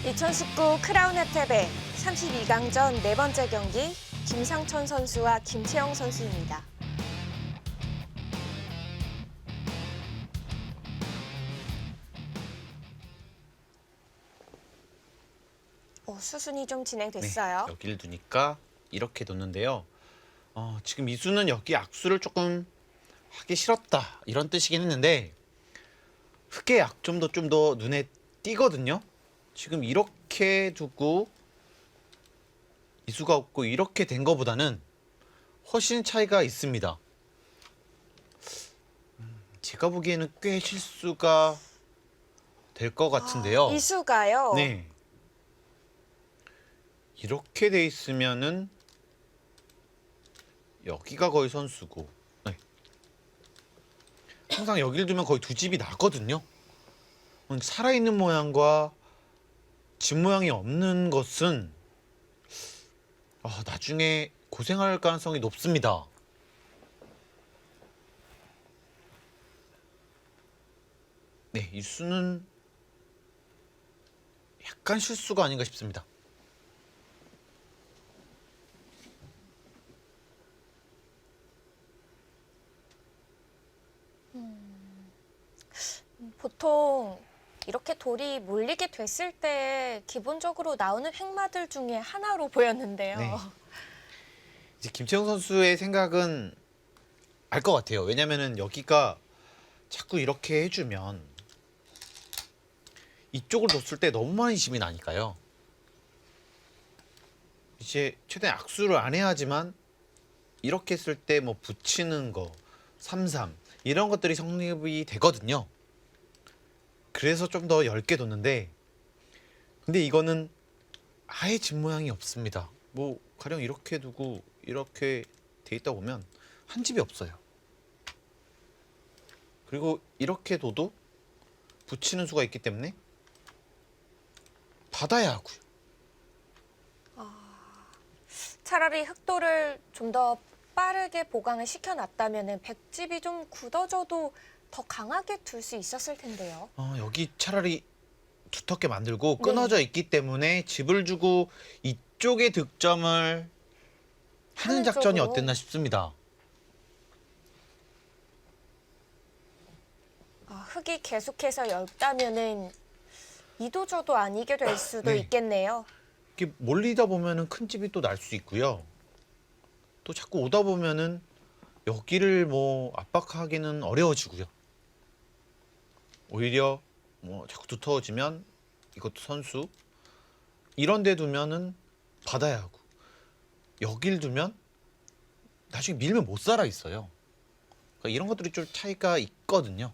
2019 크라운 혜택배 32강전 네 번째 경기 김상천 선수와 김채영 선수입니다. 수순이 좀 진행됐어요. 네, 여기를 두니까 이렇게 뒀는데요. 지금 이수는 여기 악수를 조금 하기 싫었다 이런 뜻이긴 했는데 흑의 약점도 좀 더 눈에 띄거든요. 지금 이렇게 두고 이수가 없고 이렇게 된 거보다는 훨씬 차이가 있습니다. 제가 보기에는 꽤 실수가 될 것 같은데요. 이수가요. 네. 이렇게 돼 있으면은 여기가 거의 선수고, 네. 항상 여기를 두면 거의 두 집이 나거든요. 살아있는 모양과 집 모양이 없는 것은 나중에 고생할 가능성이 높습니다. 네, 이 수는 약간 실수가 아닌가 싶습니다. 보통 이렇게 돌이 몰리게 됐을 때 기본적으로 나오는 횡마들 중에 하나로 보였는데요. 네. 이제 김채영 선수의 생각은 알 것 같아요. 왜냐면은 여기가 자꾸 이렇게 해주면 이쪽을 뒀을 때 너무 많은 힘이 나니까요. 이제 최대한 악수를 안 해야 하지만 이렇게 했을 때 뭐 붙이는 거, 3-3 이런 것들이 성립이 되거든요. 그래서 좀 더 얇게 뒀는데 근데 이거는 아예 집 모양이 없습니다. 뭐 가령 이렇게 두고 이렇게 돼 있다 보면 한 집이 없어요. 그리고 이렇게 둬도 붙이는 수가 있기 때문에 받아야 하고요. 차라리 흑돌을 좀 더 빠르게 보강을 시켜놨다면 백집이 좀 굳어져도 더 강하게 둘 수 있었을 텐데요. 여기 차라리 두텁게 만들고 네. 끊어져 있기 때문에 집을 주고 이쪽에 득점을 하는 작전이 쪽으로. 어땠나 싶습니다. 흑이 계속해서 넓다면은 이도저도 아니게 될 수도 네. 있겠네요. 이렇게 몰리다 보면은 큰 집이 또 날 수 있고요. 또 자꾸 오다 보면은 여기를 뭐 압박하기는 어려워지고요. 오히려 뭐 자꾸 두터워지면 이것도 선수 이런 데 두면은 받아야 하고 여길 두면 나중에 밀면 못 살아 있어요. 그러니까 이런 것들이 좀 차이가 있거든요.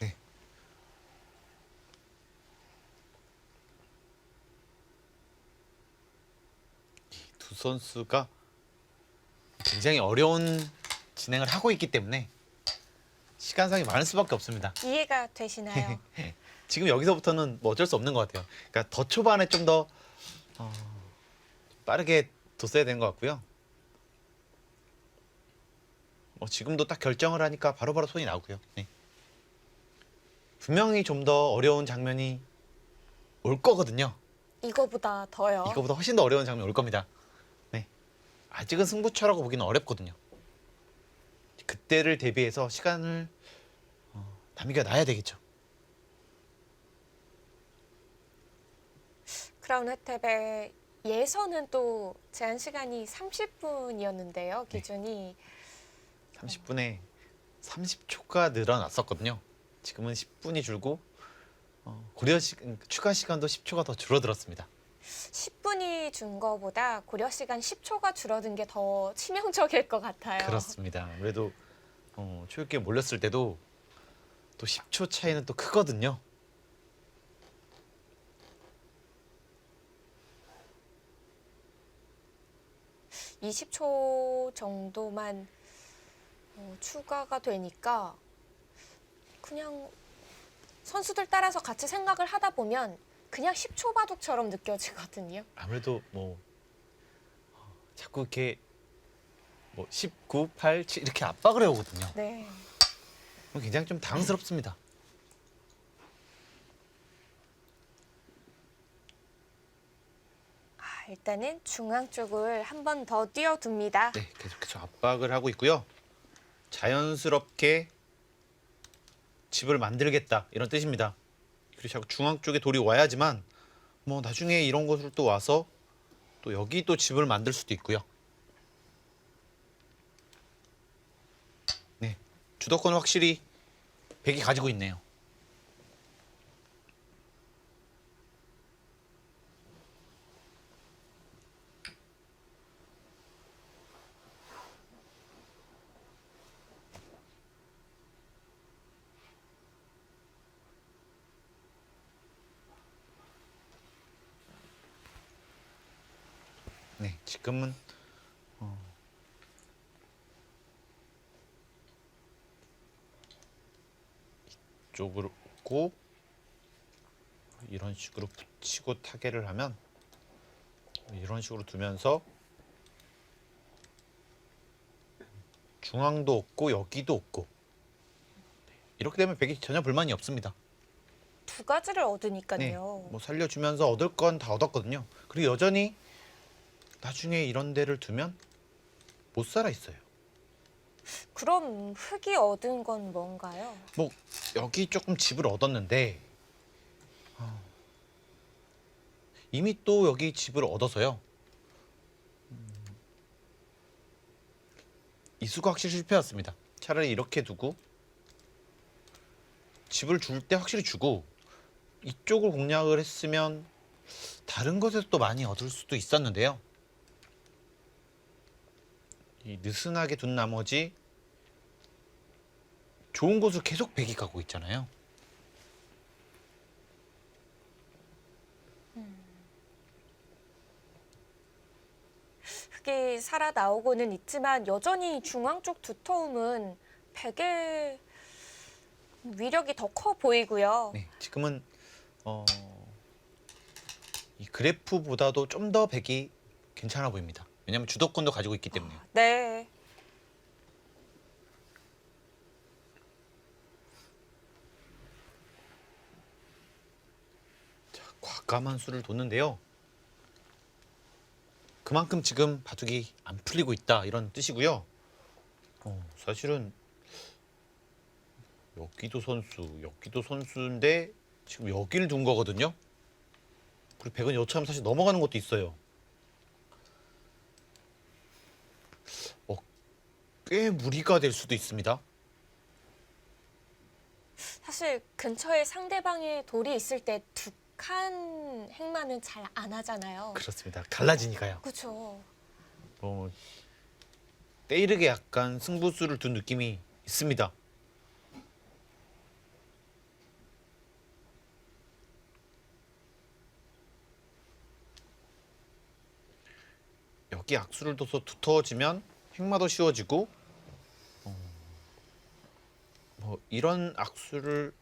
네. 두 선수가 굉장히 어려운 진행을 하고 있기 때문에 시간상이 많을 수밖에 없습니다. 이해가 되시나요? 지금 여기서부터는 뭐 어쩔 수 없는 것 같아요. 그러니까 더 초반에 좀 더 빠르게 뒀어야 되는 것 같고요. 뭐 지금도 딱 결정을 하니까 바로바로 손이 나오고요. 네. 분명히 좀 더 어려운 장면이 올 거거든요. 이거보다 더요. 이거보다 훨씬 더 어려운 장면이 올 겁니다. 네. 아직은 승부처라고 보기는 어렵거든요. 그때를 대비해서 시간을 남겨놔야 되겠죠. 크라운 혜택의 예선은 또 제한 시간이 30분이었는데요. 기준이 30분에 30초가 늘어났었거든요. 지금은 10분이 줄고 추가 시간도 10초가 더 줄어들었습니다. 10분이 준 거보다 고려 시간 10초가 줄어든 게 더 치명적일 것 같아요. 그렇습니다. 아무래도 초육기에 몰렸을 때도 또 10초 차이는 또 크거든요. 20초 정도만 추가가 되니까 그냥 선수들 따라서 같이 생각을 하다 보면 그냥 10초 바둑처럼 느껴지거든요. 아무래도 뭐 자꾸 이렇게 뭐 19, 8, 7 이렇게 압박을 해오거든요. 네. 굉장히 좀 당황스럽습니다. 일단은 중앙 쪽을 한 번 더 띄워둡니다. 네, 계속해서 압박을 하고 있고요. 자연스럽게 집을 만들겠다 이런 뜻입니다. 그리고 자꾸 중앙 쪽에 돌이 와야지만 뭐 나중에 이런 곳을 또 와서 또 여기 또 집을 만들 수도 있고요. 네, 주도권은 확실히 백이 가지고 있네요. 네, 지금은 이쪽으로 오고 이런 식으로 붙이고 타개를 하면 이런 식으로 두면서 중앙도 없고 여기도 없고 이렇게 되면 백이 전혀 불만이 없습니다. 두 가지를 네, 얻으니까요. 뭐 살려주면서 얻을 건 다 얻었거든요. 그리고 여전히 나중에 이런 데를 두면 못 살아 있어요. 그럼 흙이 얻은 건 뭔가요? 뭐 여기 조금 집을 얻었는데 이미 또 여기 집을 얻어서요. 이 수가 확실히 실패였습니다. 차라리 이렇게 두고 집을 줄 때 확실히 주고 이쪽을 공략을 했으면 다른 것에서 또 많이 얻을 수도 있었는데요. 이 느슨하게 둔 나머지 좋은 곳을 계속 백이 가고 있잖아요. 흙이 살아 나오고는 있지만 여전히 중앙 쪽 두터움은 백의 위력이 더 커 보이고요. 네, 지금은 이 그래프보다도 좀 더 백이 괜찮아 보입니다. 왜냐하면 주도권도 가지고 있기 때문에요. 네. 과감한 수를 뒀는데요. 그만큼 지금 바둑이 안 풀리고 있다 이런 뜻이고요. 사실은 여기도 선수인데 지금 여기를 둔 거거든요. 그리고 백은 여차하면 사실 넘어가는 것도 있어요. 꽤 무리가 될 수도 있습니다. 사실 근처에 상대방의 돌이 있을 때 두 칸 행만은 잘 안 하잖아요. 그렇습니다. 갈라지니까요. 그렇죠. 때이르게 약간 승부수를 둔 느낌이 있습니다. 여기 악수를 둬서 두터워지면 행마도 쉬워지고 뭐 이런 악수를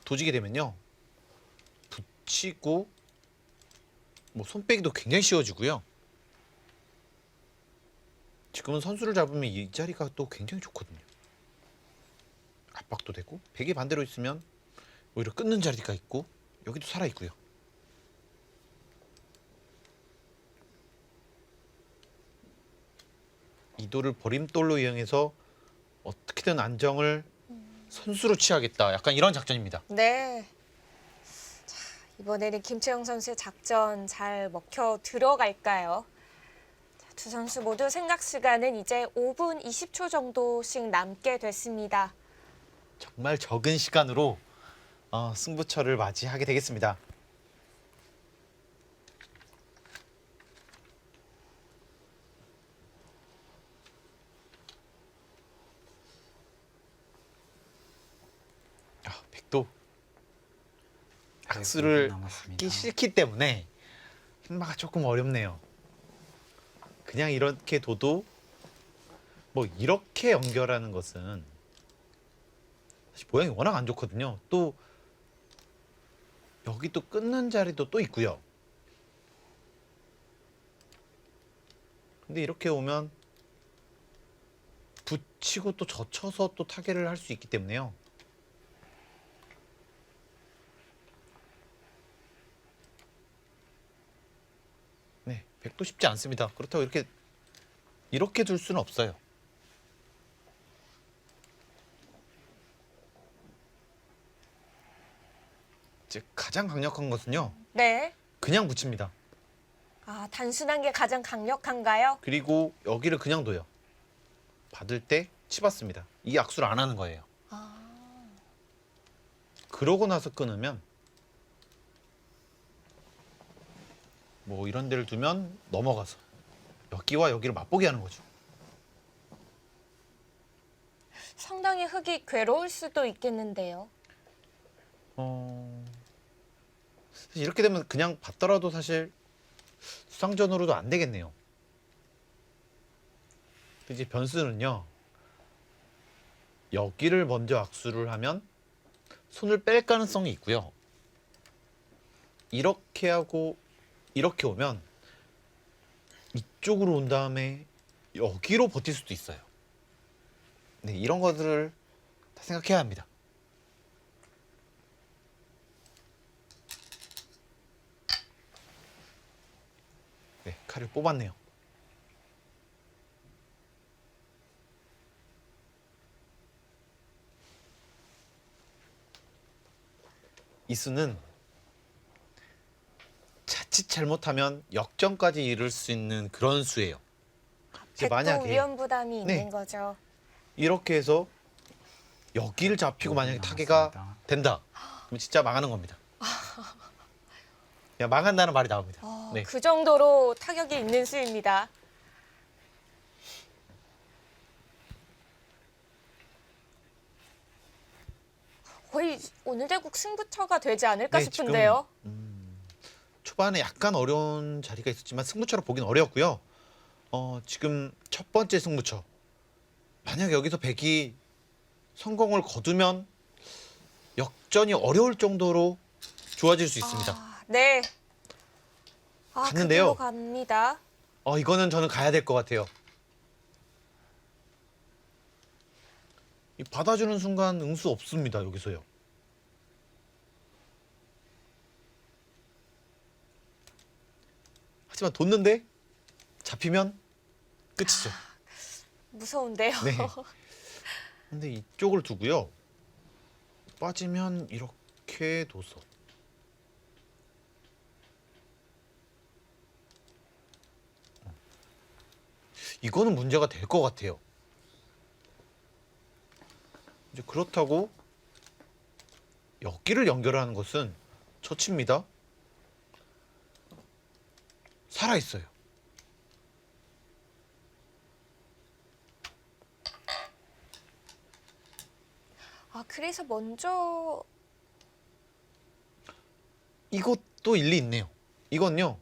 도지게 되면요. 붙이고 뭐 손빼기도 굉장히 쉬워지고요. 지금은 선수를 잡으면 이 자리가 또 굉장히 좋거든요. 압박도 되고 백이 반대로 있으면 오히려 끊는 자리가 있고 여기도 살아 있고요. 이 돌을 버림돌로 이용해서 어떻게든 안정을 선수로 취하겠다. 약간 이런 작전입니다. 네. 자, 이번에는 김채영 선수의 작전 잘 먹혀 들어갈까요? 자, 두 선수 모두 생각 시간은 이제 5분 20초 정도씩 남게 됐습니다. 정말 적은 시간으로 승부처를 맞이하게 되겠습니다. 백도 악수를 하기 싫기 때문에 행마가 조금 어렵네요. 그냥 이렇게 둬도 뭐 이렇게 연결하는 것은 사실 모양이 워낙 안 좋거든요. 또 여기 또 끊는 자리도 또 있고요. 근데 이렇게 오면 붙이고 또 젖혀서 또 타개를 할 수 있기 때문에요. 네, 100도 쉽지 않습니다. 그렇다고 이렇게 둘 수는 없어요. 즉 가장 강력한 것은요. 네. 그냥 붙입니다. 아, 단순한 게 가장 강력한가요? 그리고 여기를 그냥 둬요. 받을 때 치받습니다. 이 악수를 안 하는 거예요. 그러고 나서 끊으면 뭐 이런 데를 두면 넘어가서 여기와 여기를 맛보게 하는 거죠. 상당히 흙이 괴로울 수도 있겠는데요. 사실 이렇게 되면 그냥 받더라도 사실 수상전으로도 안 되겠네요. 이제 변수는요. 여기를 먼저 악수를 하면 손을 뺄 가능성이 있고요. 이렇게 하고 이렇게 오면 이쪽으로 온 다음에 여기로 버틸 수도 있어요. 네, 이런 것들을 다 생각해야 합니다. 네, 칼을 뽑았네요. 이 수는 자칫 잘못하면 역전까지 이룰 수 있는 그런 수예요. 이제 100도 위험 부담이 네. 있는 거죠. 이렇게 해서 여기를 잡히고 만약에 타개가 된다. 그럼 진짜 망하는 겁니다. 그냥 망한다는 말이 나옵니다. 네. 그 정도로 타격이 있는 수입니다. 거의 오늘 대국 승부처가 되지 않을까 네, 싶은데요. 초반에 약간 어려운 자리가 있었지만 승부처로 보긴 어려웠고요. 지금 첫 번째 승부처. 만약 여기서 백이 성공을 거두면 역전이 어려울 정도로 좋아질 수 있습니다. 네. 갔는데요. 그대로 갑니다. 이거는 저는 가야 될 것 같아요. 이 받아주는 순간 응수 없습니다. 여기서요. 하지만 뒀는데 잡히면 끝이죠. 무서운데요. 네. 근데 이쪽을 두고요. 빠지면 이렇게 둬서 이거는 문제가 될 것 같아요. 이제 그렇다고 여기를 연결하는 것은 처치입니다. 살아 있어요. 그래서 먼저 이것도 일리 있네요. 이건요.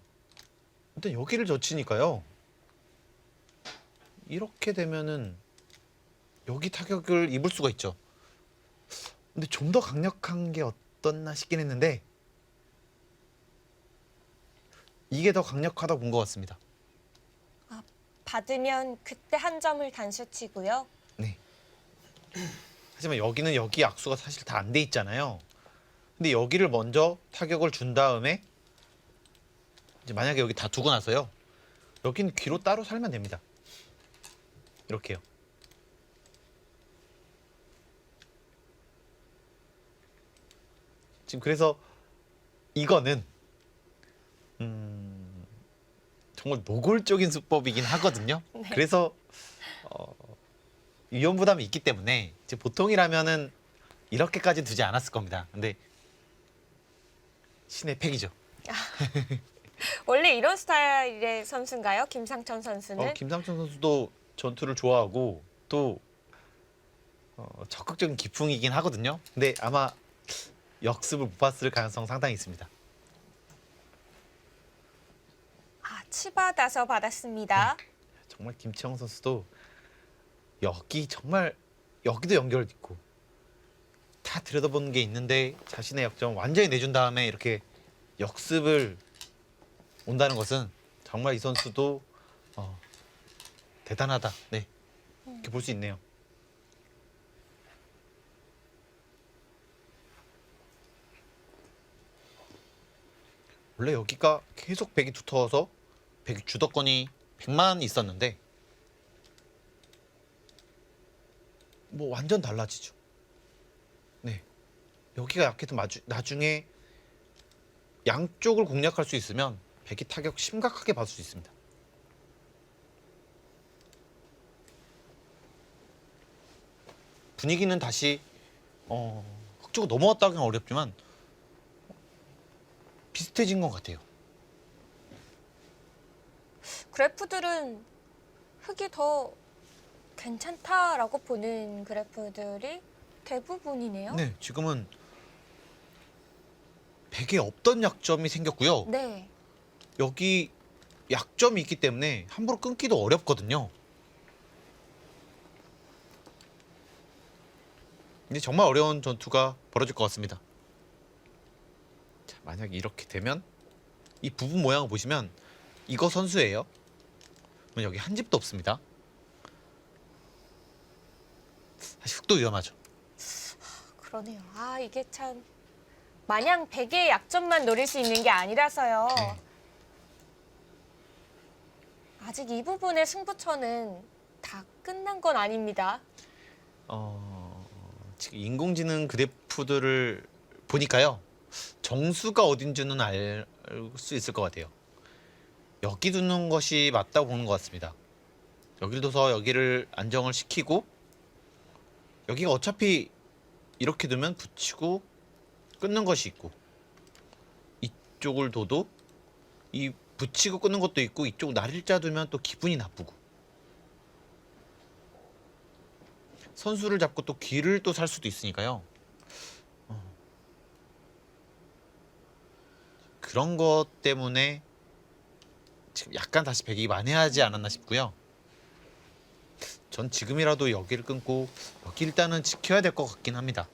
일단 여기를 젖히니까요. 이렇게 되면은 여기 타격을 입을 수가 있죠. 근데 좀 더 강력한 게 어떻나 싶긴 했는데 이게 더 강력하다고 본 것 같습니다. 받으면 그때 한 점을 단수치고요. 네. 하지만 여기는 여기 악수가 사실 다 안 돼 있잖아요. 근데 여기를 먼저 타격을 준 다음에 이제 만약에 여기 다 두고 나서요. 여기는 귀로 따로 살면 됩니다. 이렇게요. 지금 그래서 이거는 정말 노골적인 수법이긴 하거든요. 네. 그래서 위험 부담이 있기 때문에 이제 보통이라면은 이렇게까지 두지 않았을 겁니다. 근데 신의 팩이죠. 원래 이런 스타일의 선수인가요? 김상천 선수는? 김상천 선수도 전투를 좋아하고 또 적극적인 기풍이긴 하거든요. 근데 아마 역습을 못 봤을 가능성 상당히 있습니다. 치받아서 받았습니다. 정말 김치영 선수도 여기 정말 여기도 연결 있고 다 들여다보는 게 있는데 자신의 약점 완전히 내준 다음에 이렇게 역습을 온다는 것은 정말 이 선수도 대단하다. 네, 이렇게 볼 수 있네요. 원래 여기가 계속 백이 두터워서 백이 주도권이 100만 있었는데 뭐 완전 달라지죠. 네, 여기가 약해도 나중에 양쪽을 공략할 수 있으면 백이 타격 심각하게 받을 수 있습니다. 분위기는 다시 흑주고 넘어왔다기는 어렵지만 비슷해진 것 같아요. 그래프들은 흑이 더 괜찮다라고 보는 그래프들이 대부분이네요. 네, 지금은 백에 없던 약점이 생겼고요. 네. 여기 약점이 있기 때문에 함부로 끊기도 어렵거든요. 이제 정말 어려운 전투가 벌어질 것 같습니다. 자, 만약 이렇게 되면 이 부분 모양을 보시면 이거 선수예요. 그러면 여기 한 집도 없습니다. 사실 흑도 위험하죠. 그러네요. 아, 이게 참 마냥 백의 약점만 노릴 수 있는 게 아니라서요. 네. 아직 이 부분의 승부처는 다 끝난 건 아닙니다. 지금 인공지능 그래프들을 보니까요. 정수가 어딘지는 알 수 있을 것 같아요. 여기 두는 것이 맞다고 보는 것 같습니다. 여기를 둬서 여기를 안정을 시키고 여기가 어차피 이렇게 두면 붙이고 끊는 것이 있고 이쪽을 둬도 이 붙이고 끊는 것도 있고 이쪽 날일자 두면 또 기분이 나쁘고 선수를 잡고 또 기를 또 살 수도 있으니까요. 그런 것 때문에 지금 약간 다시 백이 만회하지 않았나 싶고요. 전 지금이라도 여기를 끊고 여기 일단은 지켜야 될 것 같긴 합니다.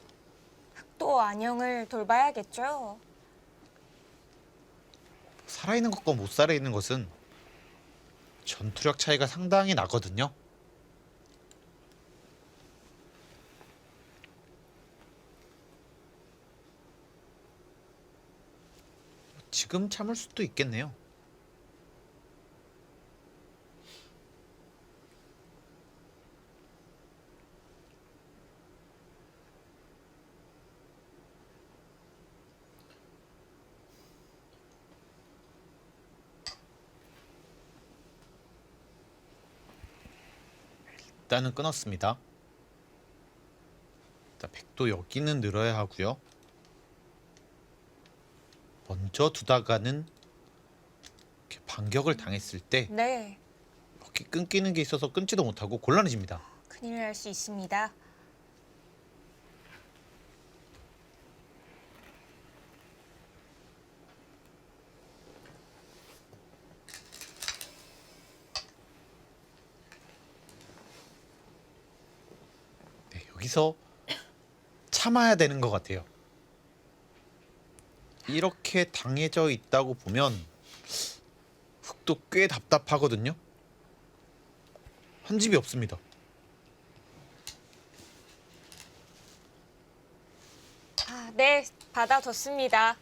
또 안녕을 돌봐야겠죠. 살아있는 것과 못 살아있는 것은 전투력 차이가 상당히 나거든요. 지금 참을 수도 있겠네요. 일단은 끊었습니다. 자, 백도 여기는 늘어야 하고요. 먼저 두다가는 이렇게 반격을 당했을 때 네, 여기 끊기는 게 있어서 끊지도 못하고 곤란해집니다. 큰일 날 수 있습니다. 네, 여기서 참아야 되는 것 같아요. 이렇게 당해져 있다고 보면 흑도 꽤 답답하거든요. 한 집이 없습니다. 아, 네, 받아뒀습니다.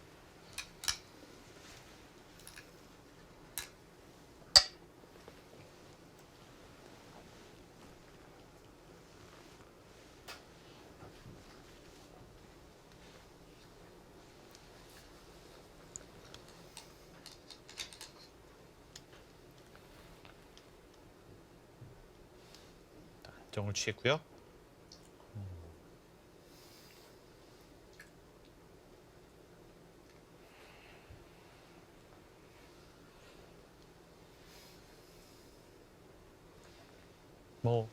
정을 취했고요. 뭐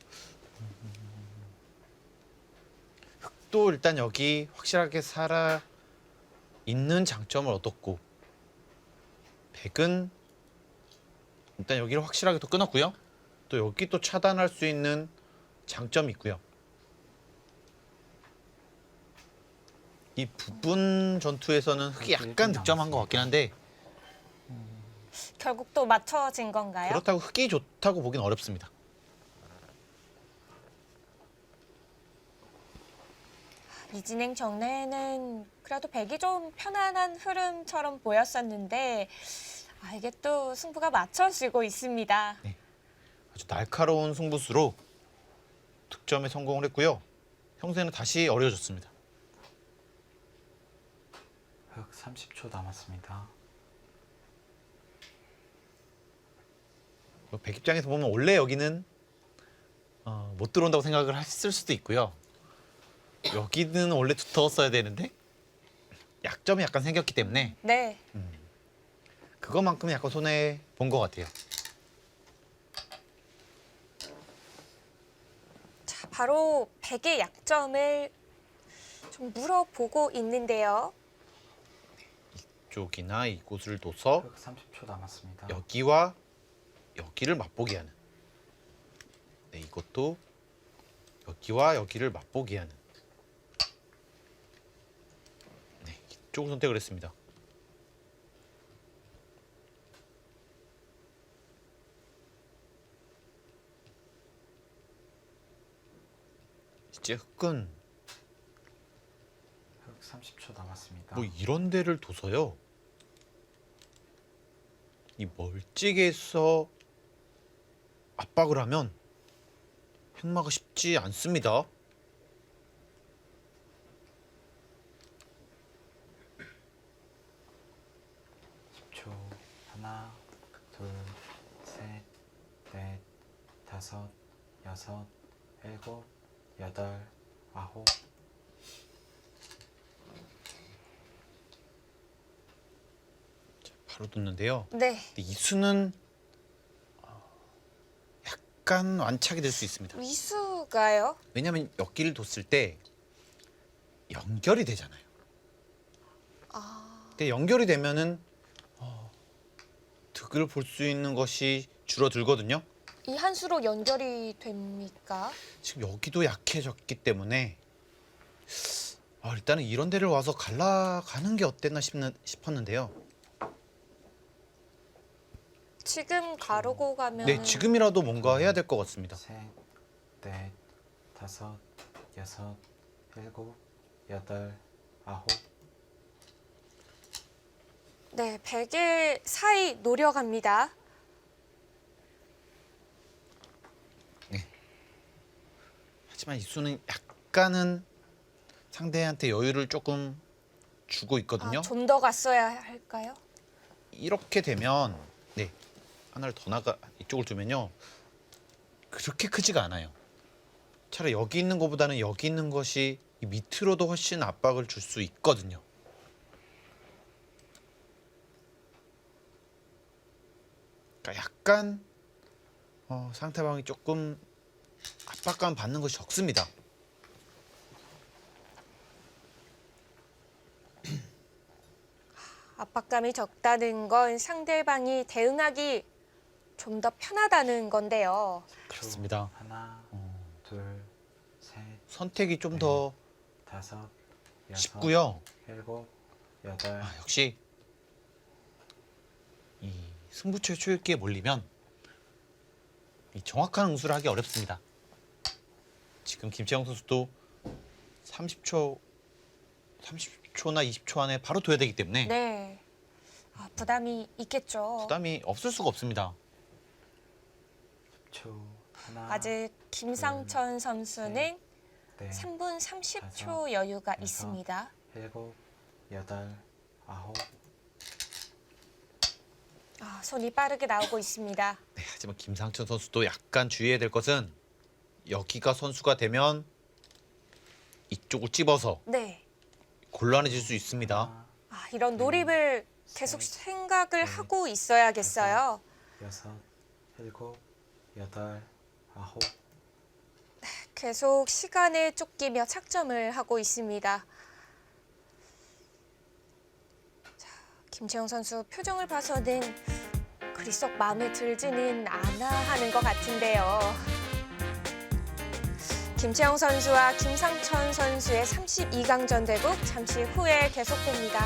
흑도 일단 여기 확실하게 살아 있는 장점을 얻었고 백은 일단 여기를 확실하게 또 끊었고요. 또 여기 또 차단할 수 있는 장점이 있고요. 이 부분 전투에서는 흑이 약간 득점한 것 같긴 한데 결국 또 맞춰진 건가요? 그렇다고 흑이 좋다고 보긴 어렵습니다. 이 진행 전에는 그래도 백이 좀 편안한 흐름처럼 보였었는데 이게 또 승부가 맞춰지고 있습니다. 아주 날카로운 승부수로 득점에 성공을 했고요. 형세는 다시 어려워졌습니다. 흑 30초 남았습니다. 백 입장에서 보면 원래 여기는 못 들어온다고 생각을 했을 수도 있고요. 여기는 원래 두터웠어야 되는데 약점이 약간 생겼기 때문에 네. 그것만큼은 약간 손해 본 것 같아요. 자, 바로 백의 약점을 좀 물어보고 있는데요. 이쪽이나 이곳을 둬서 흑 30초 남았습니다. 여기와 여기를 맛보게 하는. 네, 이것도 여기와 여기를 맛보게 하는. 네, 이쪽을 선택을 했습니다. 이제 흑은 흑 30초 남았습니다. 뭐 이런 데를 둬서요. 이 멀찍이에서 압박을 하면 흑마가 쉽지 않습니다. 초 하나, 둘, 셋, 넷, 다섯, 여섯, 일곱, 여덟, 아홉. 바로 뒀는데요. 네. 근데 이 수는 약간 완착이 될 수 있습니다. 위수가요? 왜냐하면 여기를 뒀을 때 연결이 되잖아요. 근데 연결이 되면은 득을 볼 수 있는 것이 줄어들거든요. 이 한 수로 연결이 됩니까? 지금 여기도 약해졌기 때문에 일단은 이런 데를 와서 갈라가는 게 어땠나 싶었는데요. 지금 가르고 가면 네, 지금이라도 뭔가 해야 될 것 같습니다. 셋, 넷, 다섯, 여섯, 일곱, 여덟, 아홉. 네, 백의 사이 노려갑니다. 하지만 이 수는 약간은 상대한테 여유를 조금 주고 있거든요. 좀 더 갔어야 할까요? 이렇게 되면 네, 하나를 더 나가 이쪽을 두면요. 그렇게 크지가 않아요. 차라리 여기 있는 것보다는 여기 있는 것이 이 밑으로도 훨씬 압박을 줄 수 있거든요. 그러니까 약간 상대방이 조금 압박감 받는 것이 적습니다. 압박감이 적다는 건 상대방이 대응하기 좀 더 편하다는 건데요. 그렇습니다. 하나, 둘, 셋, 선택이 좀 더 다섯, 여섯, 쉽고요. 일곱, 여덟. 역시 이 승부처의 초읽기에 몰리면 이 정확한 응수를 하기 어렵습니다. 지금 김채영 선수도 30초나 20초 안에 바로 둬야 되기 때문에 네. 부담이 있겠죠. 부담이 없을 수가 없습니다. 초 하나. 아직 김상천 선수는 넷, 3분 30초 여유가 여섯. 있습니다. 일곱, 여덟, 아홉. 손이 빠르게 나오고 있습니다. 네, 하지만 김상천 선수도 약간 주의해야 될 것은 여기가 선수가 되면 이쪽을 찝어서 네. 곤란해질 수 있습니다. 하나, 이런 노립을 계속 생각을 하고 있어야겠어요. 여섯, 일곱, 여덟, 아홉. 계속 시간에 쫓기며 착점을 하고 있습니다. 자, 김채영 선수 표정을 봐서는 그리 썩 마음에 들지는 않아 하는 것 같은데요. 김채영 선수와 김상천 선수의 32강전 대국 잠시 후에 계속됩니다.